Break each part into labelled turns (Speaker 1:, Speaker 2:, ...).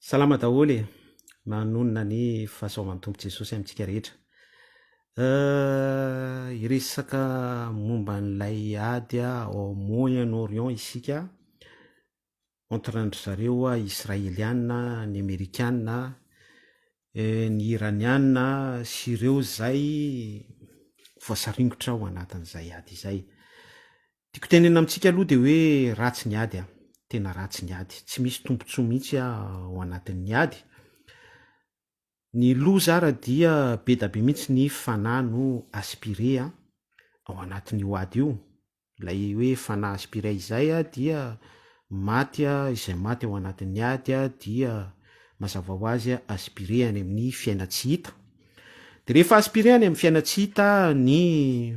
Speaker 1: Salama daholy e, manonona ny fahasaoman'ny tompo Jesosy amintsika rehetra. Iresaka momba n'ilay ady ao Moyen-Orient isika, entre andry zareo Israeliana, ny Amerikana, ny Iraniana sy ireo zay voasaringotra ao anatin'izay ady izay. Tiako tenena amintsika aloha de hoe ratsy ny ady tena ratsy ny ady, tsy misy tombontsoa mihitsy ao anatin'ny ady. Ny loza ara dia be da be mihitsy ny fanahy no aspiré ao anatin'io ady io. Lay hoe fanahy aspiré izay dia maty izay maty ao anatin'ny ady dia mazava ho azy aspiré any amin'ny fiaina tsy hita. De rehefa aspiré any amin'ny fiaina tsy hita ny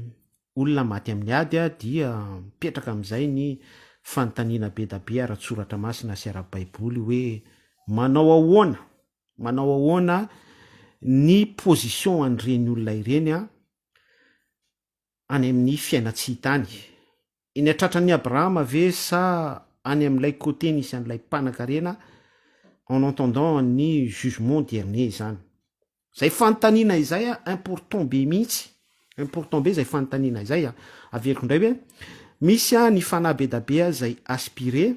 Speaker 1: olona maty amin'ny ady dia mipetraka amin'izay ny fanontaniana be da be ara-tsoratra masina sy ara-baiboly hoe manao ahoana ny position an'ireny olona ireny any amin'ny fiaina tsy hita any. Iny atratran'ny Abrahama ve sa any amin'ilay côté nisy an'ilay mpanan-karena en entendant ny jugement dernier zany. Zay fanontaniana izay important be mihitsy, important be zay fanontaniana izay averiko indray hoe misy ny fanahy be da be zay aspiré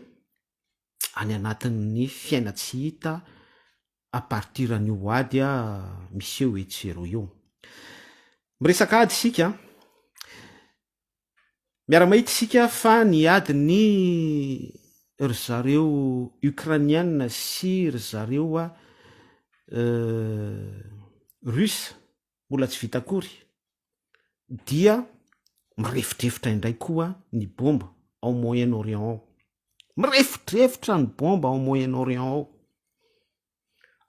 Speaker 1: any anatin'ny fiaina tsy hita à partir an'io ady misy eo etsero eo. Miresaka ady sika, miara-mahita isika fa ny ady ny ry zareo Ukrainiana sy ry zareo Russe mbola tsy vita akory dia mirefitrefitra indray koa ny bomba ao Moyen-Orient ao. Mirefitrefitra ny bomba ao Moyen-Orient ao.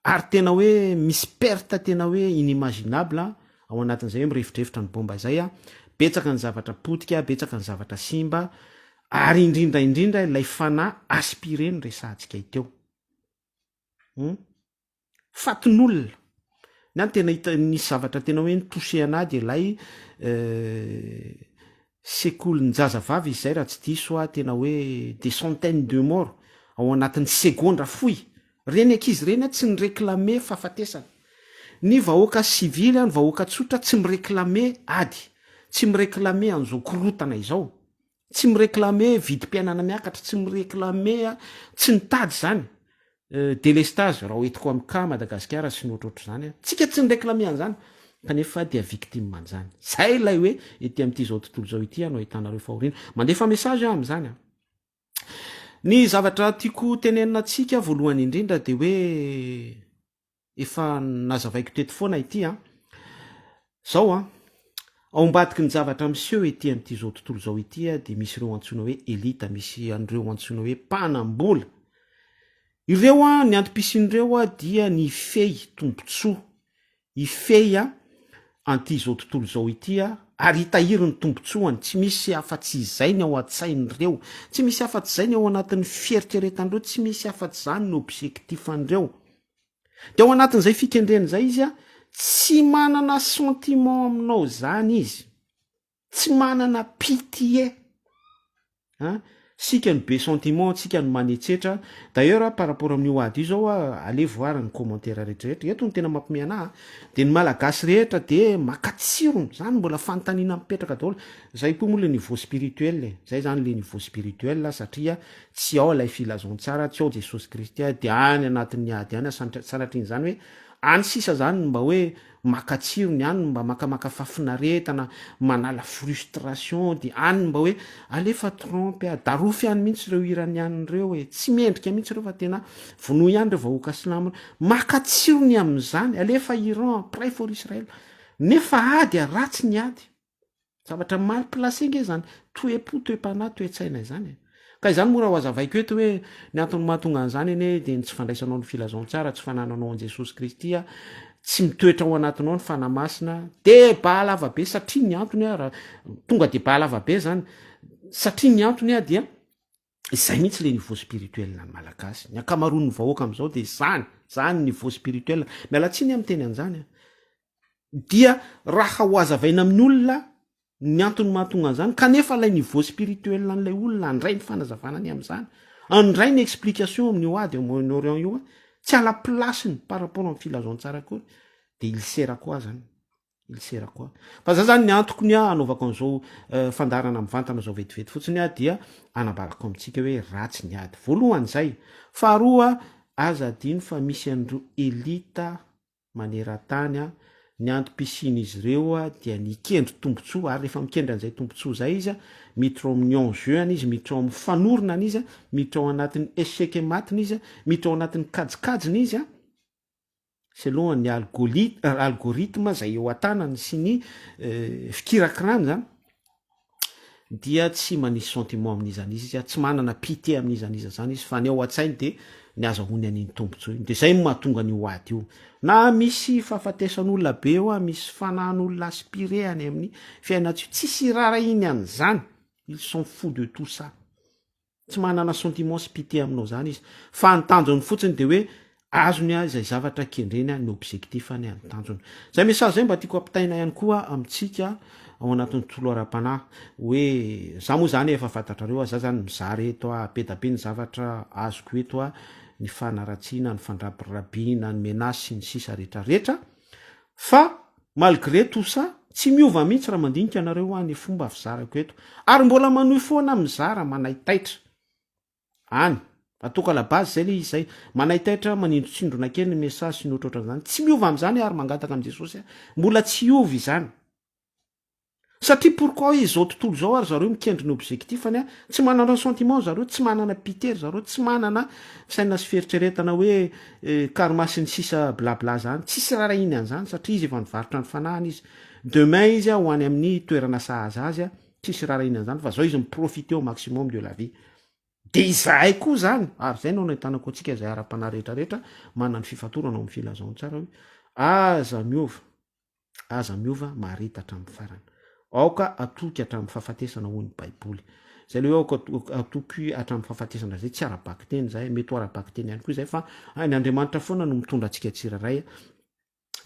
Speaker 1: Ary tena hoe misy perte tena hoe inimaginable ao anatin'izay hoe mirefitrefitra ny bomba zay betsaka ny zavatra potika, betsaka ny zavatra simba, ary indrindra ilay fanahy aspiré ny resantsika iteo. Fatin'olona ny any tena hita ny zavatra tena hoe nitouché anahy de lay sekoly ny jazavavy izay raha tsy diso tena hoe des centaines de morts ao anatin'ny segondra fohy. Reny ankizy reny tsy nireklame fahafatesana. Ny vahoaka sivily ny vahoaka tsotra tsy mireklame ady, tsy mireklame an'izao korotana izao, tsy mireklame vidim-piainana miakatra, tsy mireklame tsy nitady zany délestage raha hoentiko amin'ny ka Madagasikara sy ny ohatrohatro zany. Tsika tsy nireklame an'izany kanefa dia victime an'izany. Zay lay hoe ety amin'ity zao tontolo zao ity no ahitanareo fahoriana. Mandefa message amin'izany. Ny zavatra tiako tenenina antsika voalohany indrindra de hoe efa nazavaiko teto foana ity zao ao ambadiky ny zavatra miseho ety amin'ity zao tontolo zao ity de misy ireo antsoina hoe elita, misy an'ireo antsoina hoe mpanambola. Ireo ny antom-pisin'ireo dia ny fey tombontsoa, ifey an'ity zao tontolo zao ity ary hitahiry ny tombontsoany. Tsy misy afa-tsy izay ny ao an-tsain'ireo, tsy misy afa-tsy izay ny ao anatin'ny fieritreretan'ireo, tsy misy afa-tsy zany ny objectifan'ireo. De ao anatin'izay fikendreny zay izy tsy manana sentiment aminao zany izy, tsy manana pitié. Sika ny be sentiment, sika ny manetsetra. D'ailleurs par rapport amin'io ady io zao ale voir ny commentaire rehetrarehetra. Eto ny tena mampime anahy de ny malagasy rehetra de makatsiro zany, mbola fanontaniana mipetraka daholo. Zay koa moa le niveau spirituel, zay zany le niveau spirituel satria tsy ao lay filazontsara, tsy ao Jesosy Kristy de any anatin'ny ady any sanatriny zany hoe any sisa zany mba hoe makatsiro ny any mba makamaka fafinaretana, manala frustration, de any mba hoe alefa trompe darofy any mihitsy ireo iraniany reo tsy mendrika mihitsy reo fa tena vono ihany reo vahoaka silamo, makatsiro ny amin'izany, alefa Iran pray for Israel. Nefa ady ratsy ny ady, zavatra mal placé nge zany, toe-po toe-panahy toe-tsaina izany. Ka izany mora ho azavaiko eto hoe ny antony mahatonga an'izany anie de tsy fandraisanao ny filazontsara, tsy fanananao an Jesosy Kristy tsy mitoetra ao anatinao ny fanahy masina de bahalava be. Satria ny antony raha tonga de bahalava be zany, satria ny antony dia izay mihitsy le niveau spirituel ny malagasy. Ny akamaroan'ny vahoaka am'izao de zany niveau spirituel. Mialatsiny amin'ny teny an'izany dia raha ho azavaina amin'ny olona ny antony mahatonga an'izany, kanefa lay niveau spirituel an'ilay olona andray ny fanazavana ny amin'izany, andray ny explication amin'io ady au Moyen-Orient io tsy ala plasiny par rapport amin'ny filazoantsara koa de ilsera koa zany ilsera koa fa za zany ny antokony a anaovako an'izao fandarana mivantana zao vetivety fotsiny a dia anabarako amitsika hoe ratsy ny ady voalohan'zay faharoa aza adino fa misy andro elita maneran-tany a ny antom-pisiny izy ireo a dia nikendry tombotsoa ary rehefa mikendry an'izay tombotsoa zay izy a miditra ao amin'ny enjeuany izy miditra ao amin'ny fanoronany izy a miditra ao anatin'ny échec matiny izy a miditra ao anatin'ny kajikajiny izy a selohany algorithme zay eo an-tanany sy ny fikirakirany zany dia tsy manisy sentiment amin'izany izy a tsy manana pité amin'izaniza zany izy fa ny ao an-tsainy de ny azahony an'iny tombotsoa iny de zay mahatonga ny oady io na misy fahafatesan'olona be eo a misy fanahan'olona aspiré any amin'ny fiainatsio tsisy rara iny an'zany ils sont fous de tout ça tsy manana sentiment sy pité aminao zany izy fa nytanjony fotsiny de hoe azony a zay zavatra kendreny a ny objectif any anytanjony zay message zay mba tiako ampitaina ihany koa amitsika ao anatin'ny tolo ara-panahy hoe za moa zany efa fantatrareo a za zany mizary eto a pedabe ny zavatra azoko eto a ny fanaratsiana ny fandrabirabiana ny menasy ny sisa rehetrarehetra fa malgré tout ça tsy miova mihitsy raha mandinika anareo a ny fomba fizarako eto ary mbola manohy foana mizara manaytaitra any atoka la base zay le izy zay manaytaitra manindrotsindrona kely ny message sy ny ohatrohatran'izany tsy miova am'izany ary mangataka am' jesosy mbola tsy ovy izany satria pourquoi izao tontolo zao ary zareo mikendry ny objectifany a tsy manana sentiment zareo tsy manana pitery zareo tsy manana fisaina sy feritreretana hoe karma sy ny sisa blabla zany tsisy rara iny an'zany satria izy efa nivarotra ny fanahany izy demain izy a ho any amin'ny toerana sahaza azy a tsisy rara iny an'zany fa zao izy miprofite au maximum de la vie de izahay koa zany ary zay nao nahitanako atsika zay ara-pana rehetrarehetra manany fifatorana ao amin'ny filazao tsara hoe aza miova maritatra amin'ny farany aoka atoky hatramin'ny fahafatesana hoy ny baiboly zay le hoe aoka atoky hatramin'ny fahafatesana zay tsy ara-baky teny zay mety ho ara-baky teny ihany koa zay fa ny andriamanitra foana no mitondra atsika tsiraray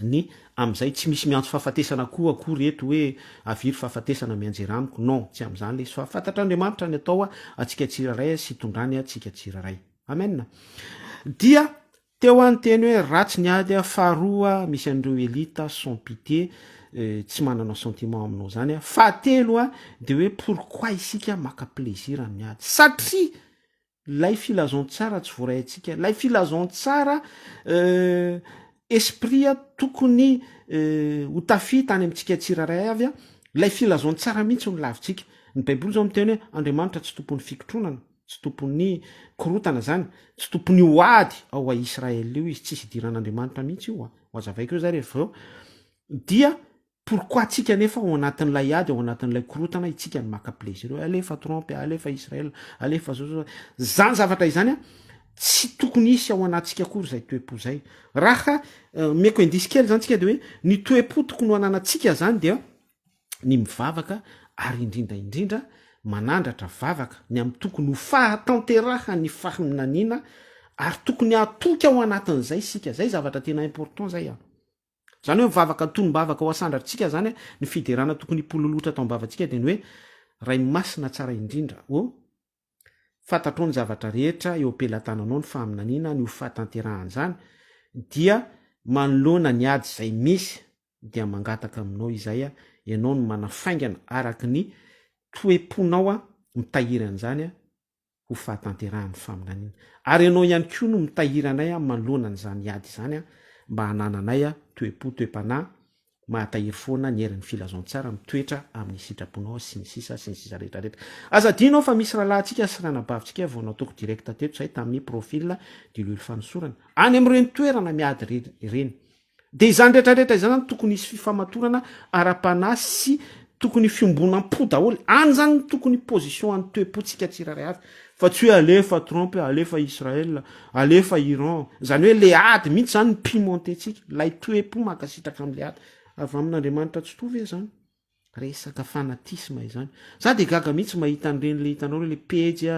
Speaker 1: ny am'izay tsy misy miantso fahafatesana koa akory eto hoe aviry fahafatesana mianjeramiko non tsy am'izany le izy fa fantatr'andriamanitra ny atao a atsika tsiraray sy tondrany atsika tsiraray amena dia teo any teny hoe ratsy ny ady a faharoa misy an'ireo elita sans pité tsy manana sentiment aminao zany a fahatelo a de hoe pourquoi isika maka plaisir amin'ny ady satria lay filazon tsara tsy voaray atsika lay filazon tsara esprit a tokony ho tafita any amitsika tsiraray avy a lay filazon tsara mihitsy ny lavitsika ny baiboly zao miteny hoe andriamanitra tsy tompon'ny fikitronana tsy tompon'ny korotana zany tsy tompony oady ao a israely io izy tsisy idiran'andriamanitra mihitsy io a ho azavaiko eo zay rehefa eo dia pourquoi tsika nefa ao anatin'lay ady ao anatin'lay korotana itsika ny maka plaisir eo alefa trompe alefa israel alefa zao zany zavatra izany a tsy tokony isy ao anatsika akory zay toepo zay raha meko indisy kely zany tsika de hoe ny toepo tokony ho ananatsika zany dia ny mivavaka ary indrindraindrindra manandratra vavaka ny amy tokony ho fahatanteraha ny fahinanina ary tokony atoky ao anatin'zay sika zay zavatra tena important zay a zany hoe mivavaka tonombavaka ho asandratsika zany a ny fiderana tokony ipololotra tao mbavatsika de ny hoe ray masina tsara indrindra fantatro ny zavatra rehetra eo ampelantananao ny faminanina ny ho fahatanterahany zany dia manoloana ny ady zay misy dia mangataka aminao izay a ianao no manafaingana araky ny toeponao a mitahiry an'izany a ho fahatanterahany faminanina ary ianao ihany koa no mitahiry anay a manoloana n'zany ady zany a mba hanananay a toepo toepanay mahatahiry foana ny herin'ny filazontsara mitoetra amin'ny sitraponao sy ny sisa sy ny sisa rehetrarehetra azadinao fa misy rahalahntsika sy ranabavitsika vao nataoko direkta teto zay tamin'ny profil de lolo fanosorana any am'ireny toerana miady ireny de izany rehetrarehetra izany zany tokony isy fifamatorana ara-pana sy tokony fiombonam-po daholy any zany tokony position any toepotsika tsiraray avy fa tsy hoe alefa trompe alefa israel alefa iran zany hoe le ady mihitsy zany ny pimontentsika lay toepo makasitraka am'le ady avy amin'andriamanitra tsy tovy e zany resaka fanatisma izany za de gaga mihitsy mahita an'ireny le hitanao re le pejy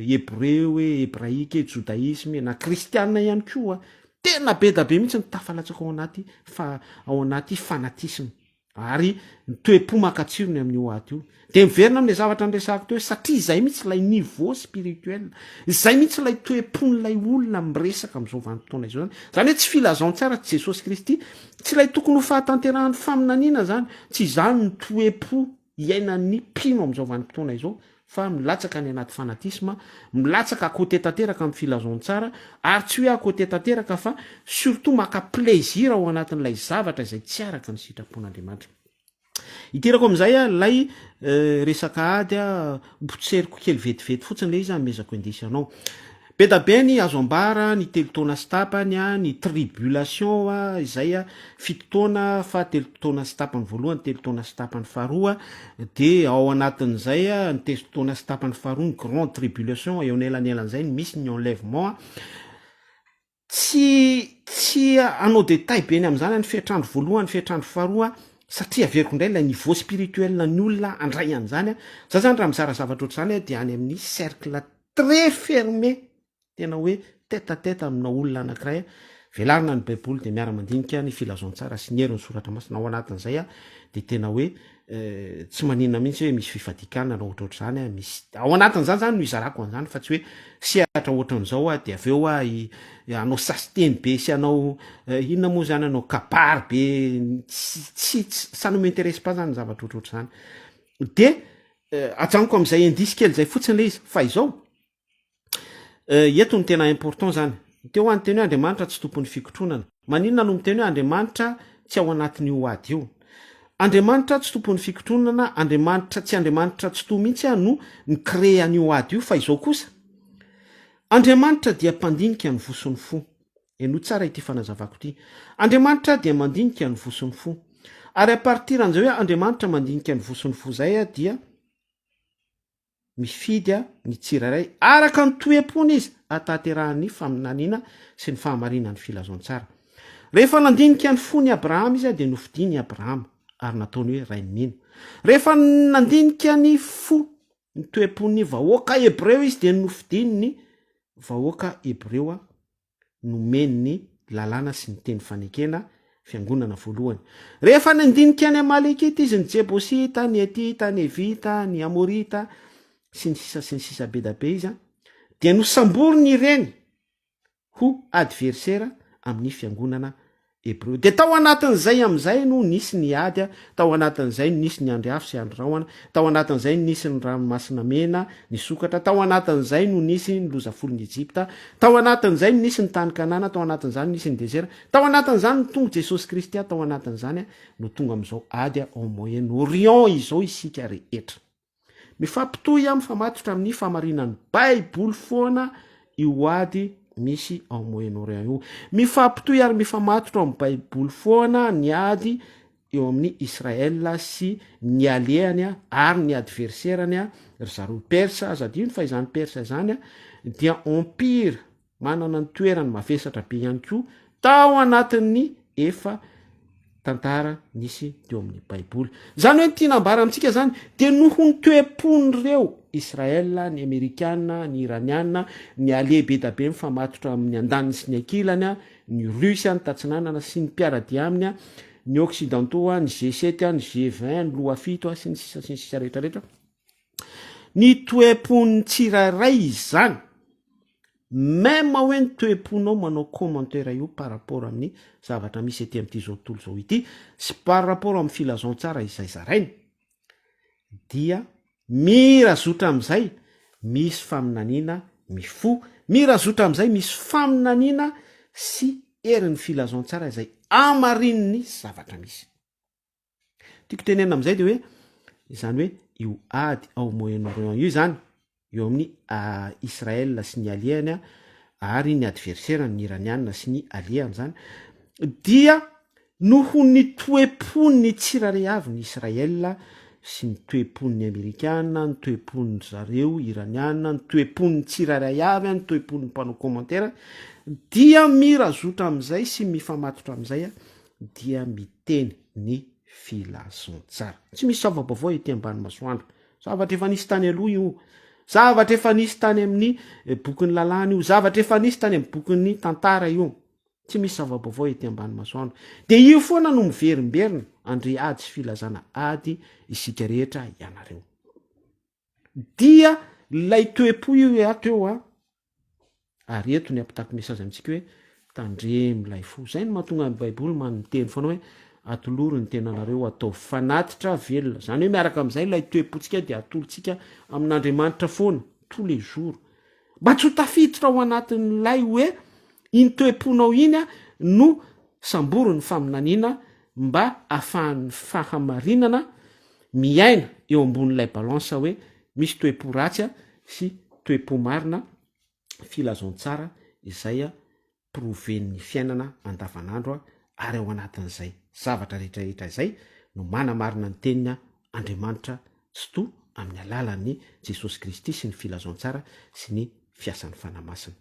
Speaker 1: hebreu hoe hebraika e jodaisme na kristianina ihany koa tena be da be mihitsy ny tafalatsaka ao anaty fanatisma ary toe-po makatsirony amin'io aty io de miverina am'le zavatra nresahako teo hoe satria zay mihitsy lay niveau spirituel zay mihitsy lay toe-pon'lay olona miresaka am'izao vanimpotoana izao zany hoe tsy filazao tsara ty jesosy kristy tsy lay tokony ho fahatanterahan'ny faminaniana zany tsy zany ny toe-po iainan'ny mpino am'izao vanimpotoana izao fa milatsaka ny anaty fanatisma milatsaka côté tanteraka amin'ny filazaontsara ary tsy hoe akôté tanteraka fa surtout maka plaisir ao anatin'ilay zavatra izay tsy araka ny sitrapon'andriamanitra iterako am'izay a lay resaka ady a potseriko kely vetivety fotsiny le izy amezako indisy anao be da be ny azo ambara ny telotaona sy tapany a ny tribulation a izay a fitotoana fa telotaona sy tapany voalohany telotaona sy tapany faharoa de ao anatin'izay a ny telotaona sy tapany faharoa ny grande tribulation eo anelanelan'izay ny misy ny enlèvement tsy anao détail be ny am'zany ny fiatrandro voalohany fiatrandro faharoa satria averiko indray lay niveau spirituel ny olona andray an'zany a za zany raha mizara zavatra ohatr'zany a de any amin'ny cercle très fermé tena hoe tête à tête amina olona anankiray velarina ny baiboly de miara-mandinika ny filazaontsara sy ny hery ny soratra masina ao anatin'izay a de tena hoe tsy maninona mihitsy hoe misy fifadikana na ohatrohatr'zany a misy ao anatin'zany zany no izarako an'zany fa tsy hoe siatra ohatran'izao a de aveo a anao sasiteny be sy anao inona moa zany anao kabary be tsy ça ne m'intéresse pas zany zavatra ohatrohatr'zany de ajanoko am'izay indisy kely zay fotsiny le izy fa izao eto ny tena important zany teo any teny hoe andriamanitra tsy tompon'ny fikotronana maninona no miteny hoe andriamanitra tsy ao anatin'io ady io andriamanitra tsy tompon'ny fikotronana andriamanitra tsy andriamanitra tsy to mihitsy a no ny créan'io ady io fa izao kosa andriamanitra dia mpandinika ny voson'ny fo eno tsara ity fanazavako ity andriamanitra dia mandinika ny voson'ny fo ary apartir an'izay hoe andriamanitra mandinika ny voson'ny fo zay a dia mifidy a ny tsiraray araka ny toe-pony izy ataterahany faminaniana sy ny fahamarinany filazaontsara rehefa nandinika ny fony abrahama izy a de nofidiny abrahama ary nataony hoe rainino rehefa nandinika ny fo ny toe-pony vahoaka hebreo izy de nofidiny ny vahoaka hebreo a nomeny ny lalàna sy ny teny fanekena fiangonana voalohany rehefa nandinika ny amalekita izy ny jebosita ny etita ny evita ny amorita sy ny sisa be da be izy a de nosambory ny ireny ho adversaire amin'ny fiangonana hebreo de tao anatin'izay am'izay no nisy ny ady a tao anatin'izay no nisy ny andry afo sy andro rahoana tao anatin'izay no nisy ny ranomasina mena ny sokatra tao anatin'izay no nisy ny lozafolon'ny Egypta tao anatin'izay no nisy ny tany kanana tao anatin'izany nisy ny desert tao anatin'izany no tonga jesosy kristy a tao anatin'izany a no tonga am'izao ady a au moyen orient izao isika rehetra mifampitohy a mifamatotra amin'ny famarinany baiboly foana io ady misy ao moyen orient io mifampitohy ary mifamatotra amin'ny baiboly foana ny ady eo amin'ny Israel sy ny aleany a ary ny adversairany a ry zareo persa azadino fa izany persa zany a dia empire manana ny toerany mavesatra be ihany koa tao anatin'ny efa tantara nisy teo amin'ny baiboly zany hoe tinambara amintsika zany de noho ny toe-pon'ireo Israel ny amerikana ny iraniana ny alebe da be mifamatotra amin'ny andaniny sy ny ankilany a ny rusia ny tatsinanana sy ny mpiaradia aminy a ny occidentaux a ny G7 a ny G20 ny loafito a sy ny sisa rehetrarehetra ny toe-pon'ny tsiraray zany même hoe ny toe-ponao manao commentaire io par rapport amin'ny zavatra misy ety amin'ity zao tontolo zao ity sy par rapport amin'ny filazaontsara izay zarainy dia mirazotra am'izay misy faminaniana mifo mirazotra am'izay misy faminaniana sy erin'ny filazaontsara izay amarininy zavatra misy tiako tenena am'izay de hoe izany hoe io ady ao moyen orient io zany eo amin'ny Israel sy ny aliany ary ny adversaire ny iraniana sy ny aliany zany dia noho ny toe-pony tsirare avy ny Israel sy ny toe-pony amerikana ny toe-pony zareo iraniana ny toe-pony tsirare avy ny toe-pony mpanao commentaire dia mirazotra am'izay sy mifamatotra am'izay dia miteny ny filazaontsara tsy misy zava-baovao ety ambany masoandro zavatra efa nisy tany aloha io zavatra efa nisy tany amin'ny bokin'ny lalàna io zavatra efa nisy tany amin'ny bokin'ny tantara io tsy misy zava-baovao ety ambany masoandro de io foana no miverimberina andre ady sy filazana ady isika rehetra ianareo dia lay toe-po io ato eo a ary eto ny ampitaky mesazy amintsika hoe tandremilay fo zay no mahatonga ny baiboly manonteny foana hoe atoloro ny tenanareo atao fanatitra velona zany hoe miaraka am'izay lay toe-potsika de atolotsika amin'andriamanitra foana tous les jours mba tsy ho tafiditra ao anatin'lay hoe iny toe-ponao iny a no samboro ny faminaniana mba ahafahan'ny fahamarinana miaina eo ambon'lay balansa hoe misy toe-po ratsy a sy toe-po marina filazontsara izay a proven'ny fiainana andavanandro a ary ao anatin'izay zavatra rehetrarehetra izay no manamarina ny tenina andriamanitra tsy to amin'ny alalan'ny jesosy kristy sy ny filazontsara sy ny fiasan'ny fanamasina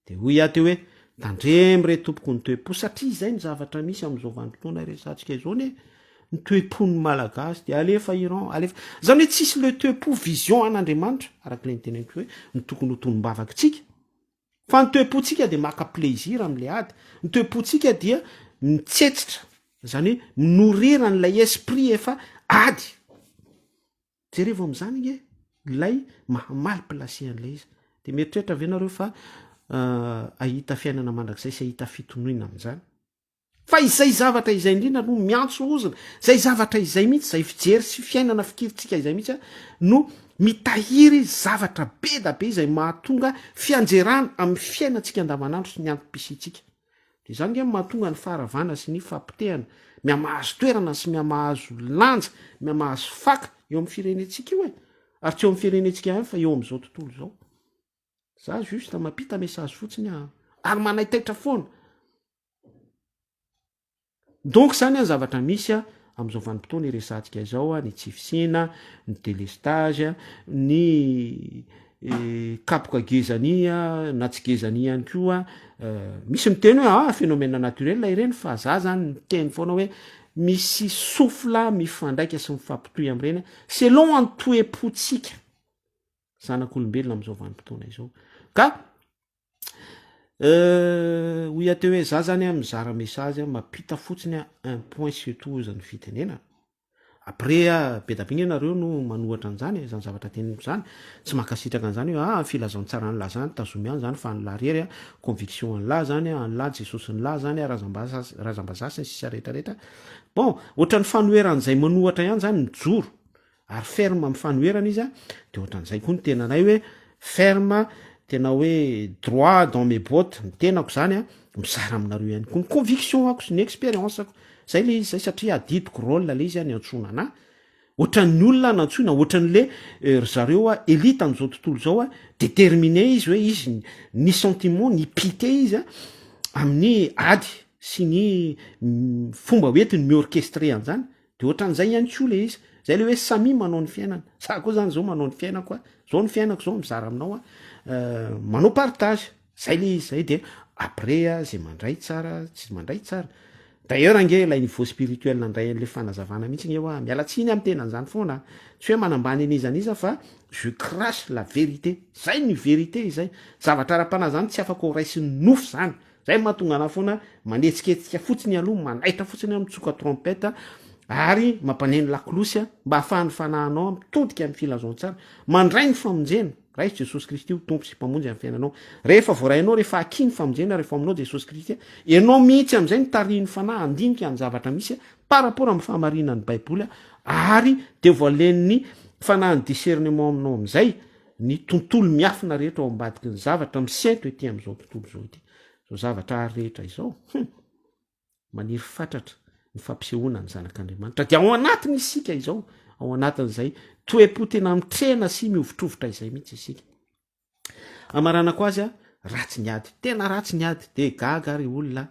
Speaker 1: de hoy ato hoe tandremy re tompoko ny toe-po satria izay ny zavatra misy am'izao vanimpotoana resantsika izony ny toe-pon'ny malagasy de alefa iran alefa zany hoe tsisy le toe-po vision an'andriamanitra arak'le nyteneniko hoe ny tokony ho tonombavakytsika fa ny toe-potsika de maka plaisir am'le ady ny toe-potsika dia mitsetsitra zany hoe minorirana n'lay esprit efa ady jerevo am'zany ge lay mahamaly plasé an'lay izy de mieritreritra avenareo fa ahita fiainana mandrakzay sy ahita fitonoina am'zany fa izay zavatra izay indrindra no miantso ozina zay zavatra izay mihitsy zay fijery sy fiainana fikiritsika izay mihitsy a no mitahiry zavatra be da be izay mahatonga fianjerana amin'ny fiainantsika andavanandro sy ny antom-pisitsika de zany ge mahatonga ny faharavana sy ny fampitehana miamahazo toerana sy miamahazo lanja miamahazo faka eo amin'ny firenetsika io e ary tsy eo amin'ny firenetsika ihany fa eo am'izao tontolo zao za justa mampita mesazy fotsiny a ary manaitaitra foana donc zany a zavatra misy a am'izao vanimpotoana iresantsika izao a ny tsifisina ny délestage ny kapoka gezania na tsy gezania ihany koa misy miteny hoe phénomène naturel ireny fa za zany miteny foana hoe misy sofla mifandraika sy mifampitoy am'ireny selon antoe-potsika zanak'olombelona am'izao vanimpotoana izao ka hoy ateo hoe za zany a mizara mesazy a mampita fotsiny a un point surtout zany fitenena après a be dabe nareo no manohatra an'zany zany zavatra teneniko zany tsy makasitraka an'zany hoe filazantsara an'la zany tazomy any zany fa nylarery a conviction an'la zany a an'la jesosy nyla zany a razambazasy sisa rehetrarehetra bon ohatran'ny fanoeran'zay manohatra ihany zany mijoro ary ferme amy fanoerana izy a de ohatran'izay koa ny tenanay hoe ferme tena hoe droit dans mes bottes ny tenako zany a mizara aminareo ihany koa ny conviction ako sy ny expérience ako zay le izy zay satria adidiko rôle le izy a ny antsona ana ohatran'ny olona nantsoina ohatran'le zareo a elite am'izao tontolo zao a déterminé izy hoe izy ny sentiment ny pité izy a amin'ny ady sy ny fomba hoetiny miorchestre an'zany de ohatran'izay ihany koa le izy zay le hoe samy manao ny fiainana za koa zany zao manao ny fiainako a zao ny fiainako zao mizara aminao a manao partage zay le izy zay de après a zay mandray tsara tsy mandray tsara d'ailleurs ange lay niveau spirituel nandray an'le fanazavana mihitsy nge hoa mialatsiny amy tenan'zany foana tsy hoe manambany anizaniza fa je crache la vérité zay ny vérité izay zavatra ara-pana zany tsy afaka ho raisiny nofo zany zay mahatonga ana foana manetsiketsika fotsiny aloha manaitra fotsiny amtsoka trompeta ary mampaneny lakolosy a mba hahafahan'ny fanahanao mitodika amy filazontsara mandray ny famonjena raisy jesosy kristy io tompo sy mpamonjy amy fiainanao rehefa voarainao rehefa akiny famonjena rehefa aminao jesosy kristy ianao mihitsy am'izay ny tarihin'ny fanahy andinika ny zavatra misy par rapport amy fahamarinany baiboly ary de voalen'ny fanahiny discernement aminao am'izay ny tontolo miafina rehetra ao ambadiky ny zavatra misainto ety am'izao tontolo zao ety zao zavatra ary rehetra izao maniry fatratra ny fampisehoana ny zanak'andriamanitra de ao anatiny isika izao ao anatin'izay toe-po tena mitrena sy miovitrovotra izay mihitsy isika amaranako azy a ratsy ny ady tena ratsy ny ady de gaga ary olona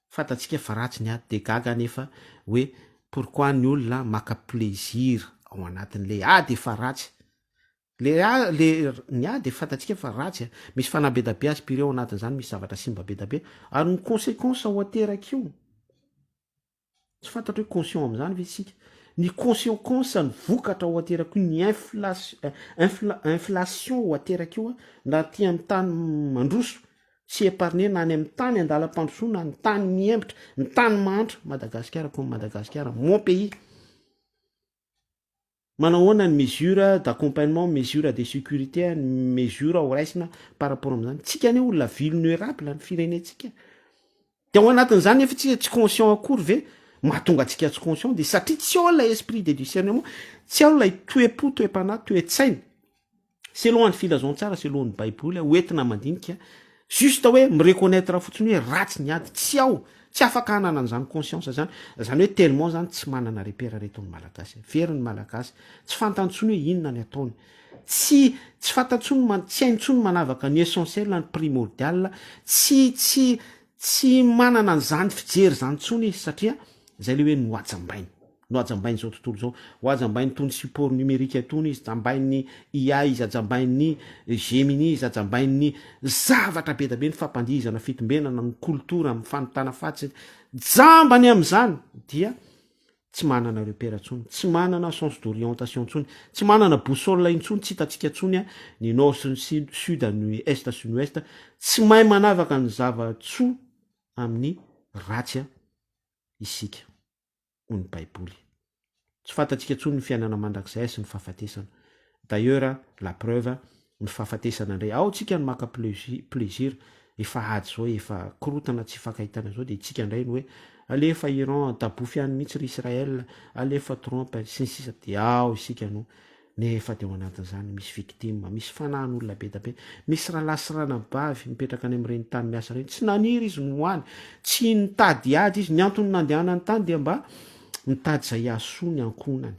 Speaker 1: fatatsika fa ratsy ny ady de gaga nefa hoe pourquoi ny olona maka plaisir ao anatin'le ady efa ratsy le ny ady fatatsika fa ratsy a misy fanabedabe aspiré ao anatin'zany misy zavatra simba be dabe ary ny conséquence ao ateraky io tsy fantatra hoe conscient am'zany ve tsika ny conséquence ny vokatra ao ateraky io ny inflation ho ateraky io a na ty amy tany mandroso tsy épargne na any amin'ny tany andalam-pandrosoana ny tany miembotra ny tany mantra madagasikara comme madagasikara mon pays manahoana ny mesure d'accompagnement mesure de sécurité ny mesure ho raisina par rapport am'izany tsika ane olona vulnérable ny firenetsika de ao anatin'izany efa tsika tsy conscient akory ve mahatonga atsika tsy conscient de satria tsy ao lay esprit de discernement tsy ao lay toe-po toe-panahy toe-tsaina selon ny filazon-tsara selon ny baiboly hoentina mandinika juste hoe mireconnaître fotsiny hoe ratsy ny ady tsy ao tsy afaka hanana an'izany conscience zany zany hoe tellement zany tsy manana repera reton'ny malagasy veriny malagasy tsy fantantsony hoe inona ny ataony tsy fantatsony tsy haintsony manavaka ny essentiel ny primordial tsy manana an'zany fijery zany tsony izy satria zay le hoe noajambainy noajambainy zao tontolo zao hoajambainy tony support numérique atony izy jambainy ia izy ajambainy gemini izy ajambainy zavatra be da be ny fampandihizana fitombenana ny kultura amin'ny fanotana fatsy jambany am'izany dia tsy manana repera tsony tsy manana sens d'orientation tsony tsy manana boussole intsony tsy hitatsika tsony a ny nord sy ny sud ny est sy ny ouest tsy mahay manavaka ny zavatsoa amin'ny ratsy a isika hoy ny baiboly tsy fantatsika tsony ny fiainana mandrakizay sy ny fahafatesana d'ailleurs la preuve ny fahafatesana indray ao tsika ny maka plaisir efa ady zao efa korotana tsy fakahitana zao de tsika indray ny hoe alefa Iran tabofy any mihitsy ry Israel alefa Trump sy ny sisa de ao isika no nefa de ao anatin'izany misy victime misy fanahin'olona be da be misy rahalasirana bavy mipetraka any amin'ireny tany miasa reny tsy naniry izy no hoany tsy nitady ady izy ny antony nandehanany tany de mba mitady zay asoa ny ankonany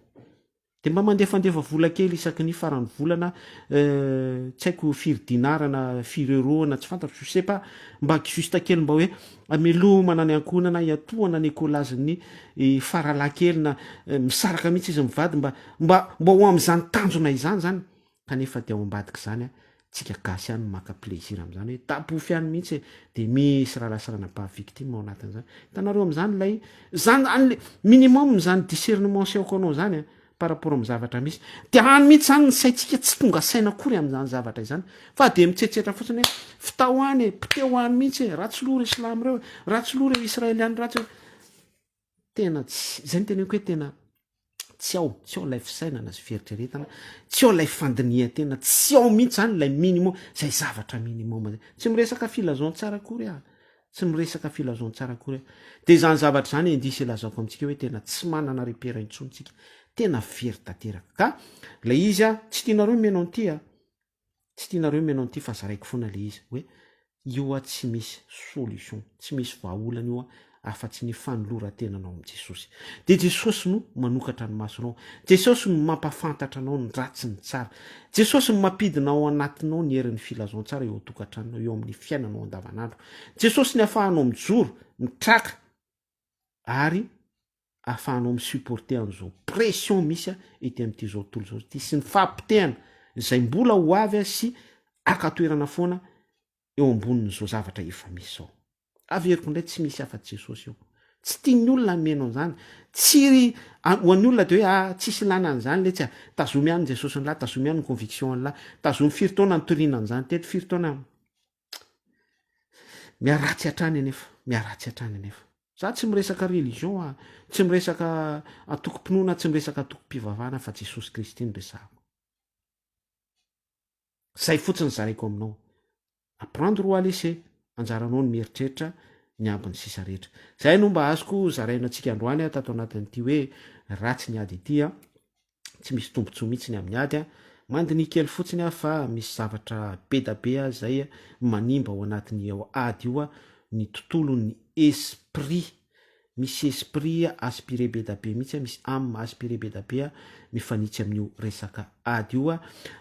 Speaker 1: de mba mandefandefa vola kely isaky ny farany volana tsy haiko firidinarana fireroana tsy fantatro je sais pas mba juste kely mba hoe amelomana ny ankonana iatohana ny ekolazin'ny faralakely na misaraka mihitsy izy mivady mba ho am'izany tanjona izany zany kanefa de ao ambadiky zany a tsika gasy any maka plaisir am'izany hoe tapofy any mihitsy de misy rahalasirana ba victime ao anatin'izany hitanareo am'izany lay zany minimum zany discernement seoko anao zany a par rapport am' zavatra misy de any mihitsy zany ny saitsika tsy tonga saina akory am'izany zavatra izany fa de mitsetsetra fotsiny hoe fitao any e piteo any mihitsy ratsy loha re slamy reo ratsy loha re israeliany ratsy tena tsy zay ny teneniko hoe tena tsy ao lay fisainana sy fieritreretana tsy ao lay fandiniha tena tsy ao mihitsy zany lay minimum zay zavatra minimum zay tsy miresaka filazon-tsara akory tsy miresaka filazon-tsara akory de zany zavatra zany indisy ilazako amitsika hoe tena tsy manana repera intsontsika tena very tanteraka ka la izy a tsy tianareo menao an'ity tsy tianareo menao an'ity fa zaraiko foana le izy hoe io a tsy misy solution tsy misy vahaolana io a afa-tsy ny fanoloran-tenanao am' jesosy de jesosy no manokatra ny masonao jesosy no mampafantatra anao ny ratsy ny tsara jesosy no mampidinao anatinao ny herin'ny filazon-tsara eo atokatranonao eo amin'ny fiainanao andavanandro jesosy ny afahanao mijoro mitraka ary ahafahanao misupporter an'izao pression misy a ety am'ity zao tontolo zao ty sy ny fahampitehana zay mbola ho avy a sy akatoerana foana eo ambonin'zao zavatra efa misy zao averiko indray tsy misy afa-tsy jesosy eo tsy tiany olona menao zany tsy hoan'ny olona de hoe tsisy lana an'izany le tsy a tazomy any jesosy nylahy tazomy any ny conviction anylahy tazomy firy-taona ny torinan'izany tety firy-taona miaratsy hatrany anefa miaratsy hatrany anefa za tsy miresaka religion tsy miresaka atoko-pinoana tsy miresaka atoko-pivavahana fa jesosy kristy ny resahako zay fotsiny zaraiko aminao apprendre roa laissé anjaranao ny mieritreritra ny ambiny sisa rehetra zay no mba azoko zaraina atsika androany tato anatin'ity hoe ratsy ny ady ity tsy misy tombontsoa mihitsy ny amin'ny ady mandiny kely fotsiny fa misy zavatra be da be zay manimba ao anatin'ny ady io ny tontolo ny esprit misy esprit aspiré be da be mihitsy misy ame aspiré be da be mifanitsy amin'io resaka ady io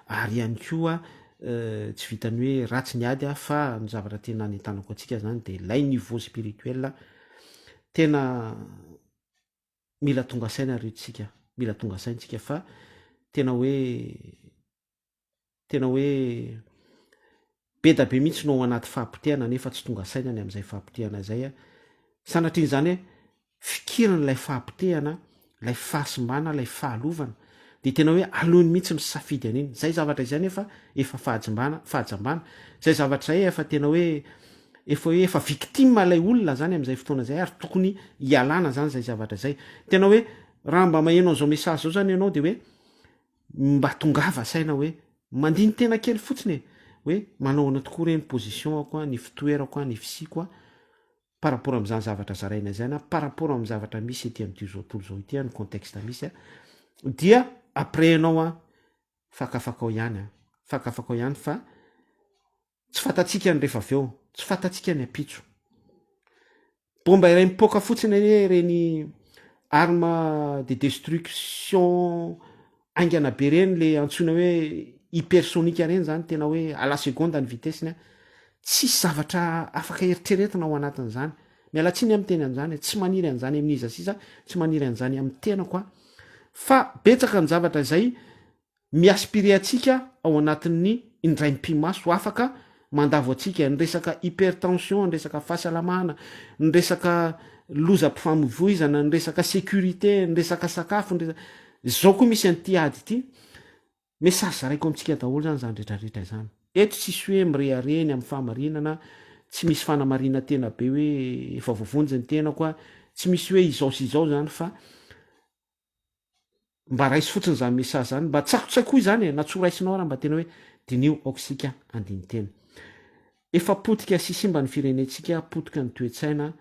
Speaker 1: ary ihany koa tsy vitany hoe ratsy ny ady fa ny zavatra tena nentanako atsika zany de lay niveau spirituel tena mila tonga saina retsika mila tonga saintsika fa tena hoe be da be mihitsy no ao anaty fahampotehana nefa tsy tonga sainany am'izay fahampotehana zay sanatriny zany hoe fikirany lay fahampotehana lay fahasimbana lay fahalovana de tena hoe alony mihitsy misafidy an'iny zay zavatra izany efa fahajambana zay zavatra zay efa tena hoe efa hoe efa victime lay olona zany am'izay fotoana zay ary tokony hialana zany zay zavatra zay tena hoe raha mba mahenao zao message zao zany ianao de hoe mba tongava saina hoe mandiny tena kely fotsiny hoe manaoana tokoa reny position ako a ny fitoerako a ny fisiko a par rapport am'zany zavatra zaraina zay na par rapport amy zavatra misy ety am'ty zao tolo zao ity a ny contexte misy a dia après anao a fakafakao ihany a fakafakao ihany fa tsy fatatsika ny rehefa aveo tsy fatatsika ny apitso bomba iray mipoka fotsiny hoe reny arme de destruction aingana be reny le antsoina hoe hypersonique reny zany tena hoe à la seconde ny vitesiny a tsisy zavatra afaka eritreretina ao anatin'zany mialatsiny amy teny an'zany tsy maniry an'zany amin'iza sisa tsy maniry an'zany amy tena koa fa betsaka ny zavatra zay miaspire atsika ao anatin'ny indraim-pimaso afaka mandavo atsika ny resaka hypertension ny resaka fahasalamana ny resaka lozam-pifamovoizana ny resaka sécurité ny resaka sakafo zao koa misy an'ty ady ity message zaraiko amitsika daholo zany zany rehetrarehetra zany eto tsisy hoe mireareny amy fahamarinana tsy misy fanamarina tena be hoe efa voavonjy ny tena koa tsy misy hoe izao sy izao zany fa mba raisy fotsiny zany message zany mba tsakotsakoy zany natsóraisinao raha mba tena hoe dinio aokosika andiny tena efa potika sisimba ny firenetsika potika ny toetsaina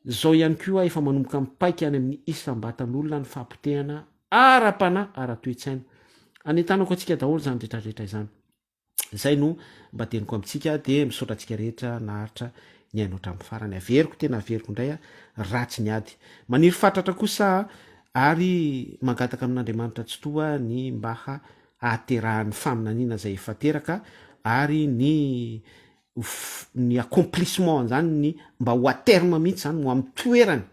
Speaker 1: zao ihany koa efa manomboka mipaika any amin'ny isam-batan'olona ny fampotehana ara-pana ara-toetsaina anetanako atsika daholo zany rehetrarehetra zany zay no mba teniko amitsika de misaotra atsika rehetra naharitra ny ainao hatramin'ny farany averiko tena averiko indray a ratsy ny ady maniry fatratra kosa ary mangataka amin'andriamanitra tsy toa ny mba ahaterahan'ny faminaniana zay efa teraka ary ny accomplissement zany ny mba ho aterme mihitsy zany mo amy toerany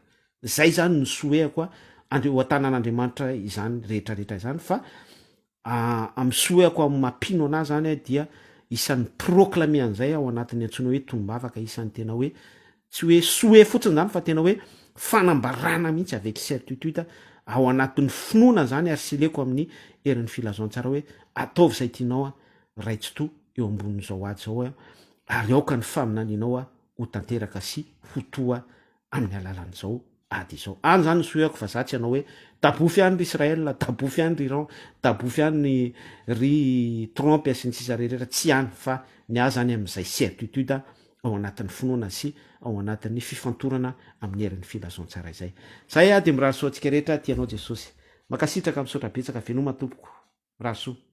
Speaker 1: zay zany ny soeako a ho atanan'andriamanitra izany rehetrarehetra zany fa amy soeako amy mampino ana zany a dia isan'ny proclame an'izay ao anatin'ny antsoina hoe tombavaka isan'ny tena hoe tsy hoe soe fotsiny zany fa tena hoe fanambarana mihitsy avec certitude ao anatin'ny finoana zany ary seleko amin'ny herin'ny filazoantsara hoe ataovy zay tianao a raitsyto eo ambonin'zao ady zao a ary aoka ny faminanianao a ho tanteraka sy hotoa amin'ny alalan'zao ady izao any zany ny soeako fa zatsy ianao hoe tabofy any ry israel tabofy any ry iran tabofy any ry trompe sy ny sisa rehetrrehetra tsy any fa ny ahy zany am'izay certitude ao anatin'ny finoana sy ao anatin'ny fifantorana amin'ny herin'ny filazoantsara izay zay a de mirahasoa atsika rehetra tianao jesosy makasitraka misaotra betsaka venoma tompoko rahasoa